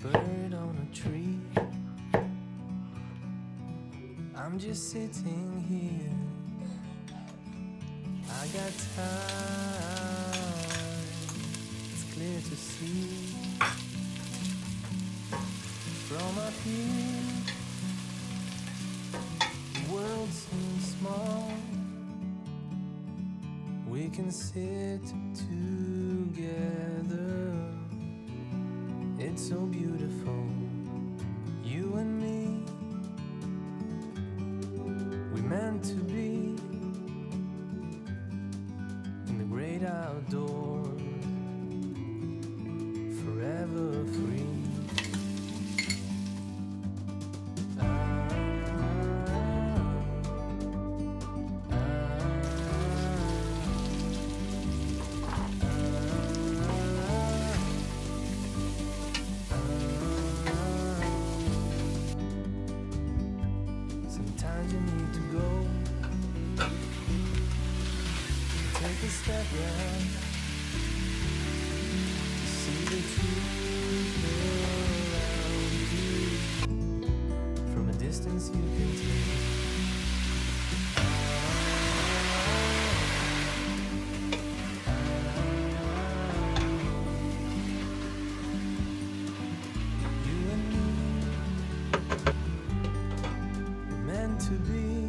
bird on a tree. I'm just sitting here. I got time, it's clear to see. From up here, the world seems small. We can sit together. It's so beautiful, you and me. We meant to be in the great outdoors, forever free. Sometimes you need to go, take a step back to see the truth around you. From a distance you can take. You and me were meant to be.